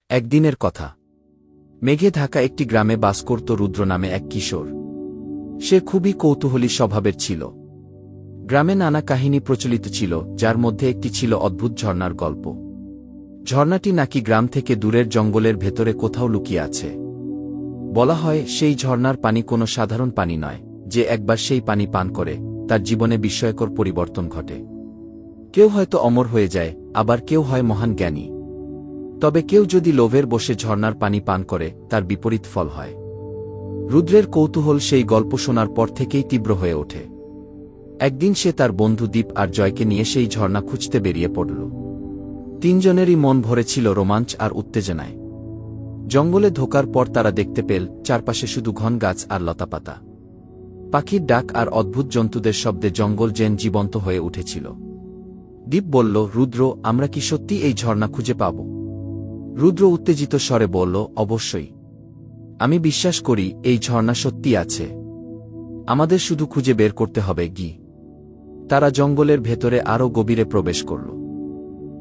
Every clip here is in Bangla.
একদিনের কথা। মেঘে ঢাকা একটি গ্রামে বাস করত রুদ্র নামে এক কিশোর। সে খুবই কৌতূহলী স্বভাবের ছিল। গ্রামে নানা কাহিনী প্রচলিত ছিল, যার মধ্যে একটি ছিল অদ্ভুত ঝর্ণার গল্প। ঝর্ণাটি নাকি গ্রাম থেকে দূরের জঙ্গলের ভেতরে কোথাও লুকিয়ে আছে। বলা হয় সেই ঝর্ণার পানি কোনো সাধারণ পানি নয়, যে একবার সেই পানি পান করে তার জীবনে বিস্ময়কর পরিবর্তন ঘটে। কেউ হয়তো অমর হয়ে যায়, আবার কেউ হয় মহান জ্ঞানী। তবে কেউ যদি লোভের বশে ঝর্ণার পানি পান করে তার বিপরীত ফল হয়। রুদ্রের কৌতূহল সেই গল্প শোনার পর থেকেই তীব্র হয়ে ওঠে। একদিন সে তার বন্ধু দীপ আর জয়কে নিয়ে সেই ঝর্ণা খুঁজতে বেরিয়ে পড়ল। তিনজনেরই মন ভরেছিল রোমাঞ্চ আর উত্তেজনায়। জঙ্গলে ঢোকার পর তারা দেখতে পেল চারপাশে শুধু ঘন গাছ আর লতাপাতা। পাখির ডাক আর অদ্ভুত জন্তুদের শব্দে জঙ্গল যেন জীবন্ত হয়ে উঠেছিল। দীপ বলল, রুদ্র, আমরা কি সত্যি এই ঝর্ণা খুঁজে পাব? রুদ্র উত্তেজিত স্বরে বলল, অবশ্যই। আমি বিশ্বাস করি এই ঝর্ণা সত্যি আছে। আমাদের শুধু খুঁজে বের করতে হবে গি। তারা জঙ্গলের ভেতরে আরও গভীরে প্রবেশ করল।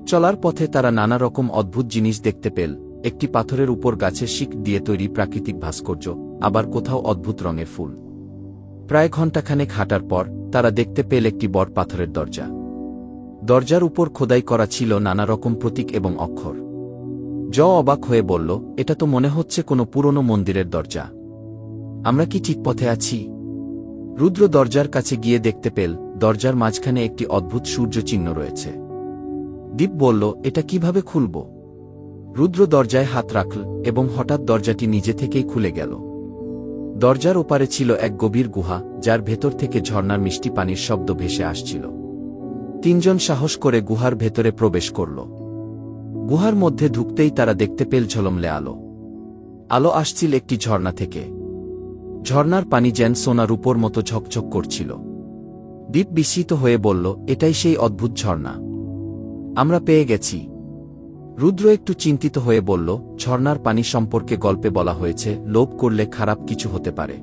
চলার পথে তারা নানা রকম অদ্ভুত জিনিস দেখতে পেল। একটি পাথরের উপর গাছের শিক দিয়ে তৈরি প্রাকৃতিক ভাস্কর্য, আবার কোথাও অদ্ভুত রঙের ফুল। প্রায় ঘণ্টাখানেক হাঁটার পর তারা দেখতে পেল একটি বড় পাথরের দরজা। দরজার উপর খোদাই করা ছিল নানা রকম প্রতীক এবং অক্ষর। অবাক হয়ে বলল, এটা তো মনে হচ্ছে কোনো পুরনো মন্দিরের দরজা। আমরা কি ঠিক পথে আছি? রুদ্র দরজার কাছে গিয়ে দেখতে পেল দরজার মাঝখানে একটি অদ্ভুত সূর্য চিহ্ন রয়েছে। দীপ বলল, এটা কিভাবে খুলব? রুদ্র দরজায় হাত রাখল এবং হঠাৎ দরজাটি নিজে থেকেই খুলে গেল। দরজার ওপারে ছিল এক গভীর গুহা, যার ভেতর থেকে ঝর্ণার মিষ্টি পানির শব্দ ভেসে আসছিল। তিনজন সাহস করে গুহার ভেতরে প্রবেশ করল। গুহার মধ্যে ঢুকতেই তারা দেখতে পেল ঝলমলে আলো। আলো আসছিল একটি ঝর্ণা থেকে। ঝর্ণার পানি যেন সোনা রূপোর মতো ঝকঝক করছিল। দীপ বিস্মিত হয়ে বলল, এটাই সেই অদ্ভুত ঝর্ণা। আমরা পেয়ে গেছি। রুদ্র একটু চিন্তিত হয়ে বলল, ঝর্ণার পানি সম্পর্কে গল্পে বলা হয়েছে লোভ করলে খারাপ কিছু হতে পারে।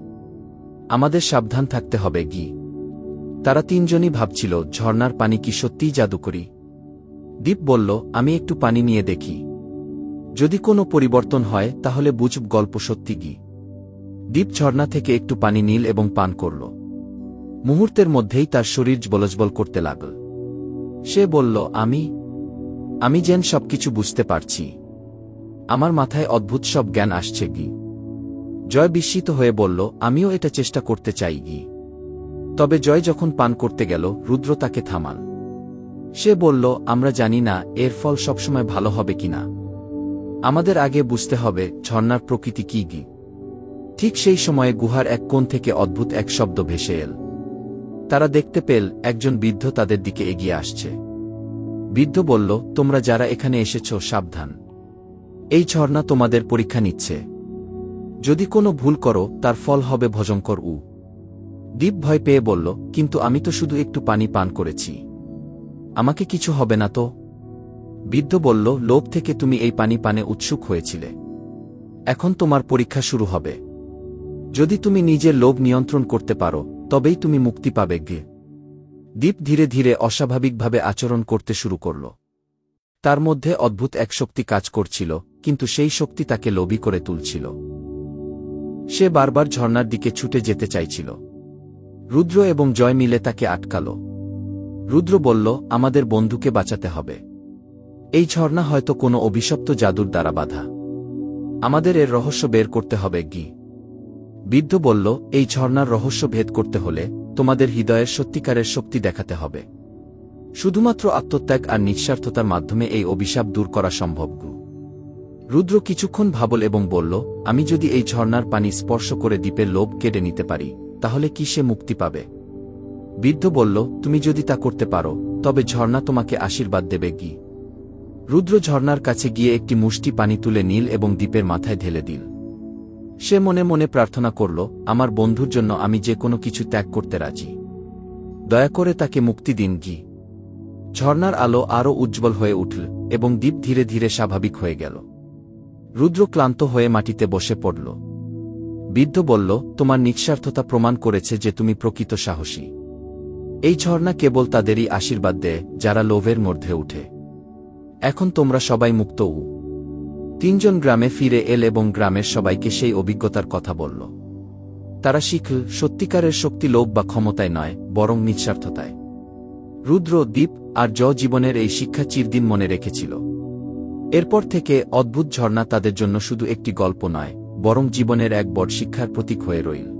আমাদের সাবধান থাকতে হবে গি। তারা তিনজনই ভাবছিল ঝর্ণার পানি কি সত্যিই জাদুকরী। দীপ বলল, আমি একটু পানি নিয়ে দেখি। যদি কোনো পরিবর্তন হয় তাহলে বুঝব গল্প সত্যি গি। দীপ ঝর্ণা থেকে একটু পানি নীল এবং পান করল। মুহূর্তের মধ্যেই তার শরীর জ্বলজ্বল করতে লাগল। সে বলল, আমি যেন সবকিছু বুঝতে পারছি। আমার মাথায় অদ্ভুত সব জ্ঞান আসছে গি। জয় বিস্মিত হয়ে বলল, আমিও এটা চেষ্টা করতে চাই গি। তবে জয় যখন পান করতে গেল, রুদ্র তাকে থামাল। সে বলল, আমরা জানি না এর ফল সবসময় ভালো হবে কিনা। আমাদের আগে বুঝতে হবে ঝর্ণার প্রকৃতি কি গি। ঠিক সেই সময়ে গুহার এক কোণ থেকে অদ্ভুত এক শব্দ ভেসে এল। তারা দেখতে পেল একজন বৃদ্ধ তাদের দিকে এগিয়ে আসছে। বৃদ্ধ বলল, তোমরা যারা এখানে এসেছ সাবধান। এই ঝর্ণা তোমাদের পরীক্ষা নিচ্ছে। যদি কোনো ভুল করো তার ফল হবে ভয়ঙ্কর। দীপ ভয় পেয়ে বলল, কিন্তু আমি তো শুধু একটু পানি পান করেছি। আমাকে কিছু হবে না তো? বৃদ্ধ বলল, লোভ থেকে তুমি এই পানি পানে উৎসুক হয়েছিলে। এখন তোমার পরীক্ষা শুরু হবে। যদি তুমি নিজের লোভ নিয়ন্ত্রণ করতে পারো তবেই তুমি মুক্তি পাবে গে। দীপ ধীরে ধীরে অস্বাভাবিকভাবে আচরণ করতে শুরু করল। তার মধ্যে অদ্ভুত এক শক্তি কাজ করছিল, কিন্তু সেই শক্তি তাকে লোভী করে তুলছিল। সে বারবার ঝর্ণার দিকে ছুটে যেতে চাইছিল। রুদ্র এবং জয় মিলে তাকে আটকাল। রুদ্র বলল, আমাদের বন্ধুকে বাঁচাতে হবে। এই ঝর্ণা হয়তো কোনো অভিশপ্ত জাদুর দ্বারা বাঁধা। আমাদের এর রহস্য বের করতে হবে গি। বৃদ্ধ বলল, এই ঝর্ণার রহস্য ভেদ করতে হলে তোমাদের হৃদয়ের সত্যিকারের শক্তি দেখাতে হবে। শুধুমাত্র আত্মত্যাগ আর নিঃস্বার্থতার মাধ্যমে এই অভিশাপ দূর করা সম্ভব গু। রুদ্র কিছুক্ষণ ভাবল এবং বলল, আমি যদি এই ঝর্ণার পানি স্পর্শ করে দ্বীপের লোভ কেড়ে নিতে পারি তাহলে কি সে মুক্তি পাবে? বৃদ্ধ বলল, তুমি যদি তা করতে পারো তবে ঝর্ণা তোমাকে আশীর্বাদ দেবে গি। রুদ্র ঝর্ণার কাছে গিয়ে একটি মুষ্টি পানি তুলে নীল এবং দ্বীপের মাথায় ঢেলে দিল। সে মনে মনে প্রার্থনা করল, আমার বন্ধুর জন্য আমি যে কোনো কিছু ত্যাগ করতে রাজি। দয়া করে তাকে মুক্তি দিন গি। ঝর্ণার আলো আরও উজ্জ্বল হয়ে উঠল এবং দ্বীপ ধীরে ধীরে স্বাভাবিক হয়ে গেল। রুদ্র ক্লান্ত হয়ে মাটিতে বসে পড়ল। বৃদ্ধ বলল, তোমার নিঃস্বার্থতা প্রমাণ করেছে যে তুমি প্রকৃত সাহসী। এই ঝর্ণা কেবল তাদেরই আশীর্বাদ দেয় যারা লোভের মধ্যে উঠে। এখন তোমরা সবাই মুক্ত। তিনজন গ্রামে ফিরে এল এবং গ্রামের সবাইকে সেই অভিজ্ঞতার কথা বলল। তারা শিখল, সত্যিকারের শক্তি লোভ বা ক্ষমতায় নয়, বরং নিঃস্বার্থতায়। রুদ্র, দীপ আর জীবনের এই শিক্ষা চিরদিন মনে রেখেছিল। এরপর থেকে অদ্ভুত ঝর্ণা তাদের জন্য শুধু একটি গল্প নয়, বরং জীবনের এক বড় শিক্ষার প্রতীক হয়ে রইল।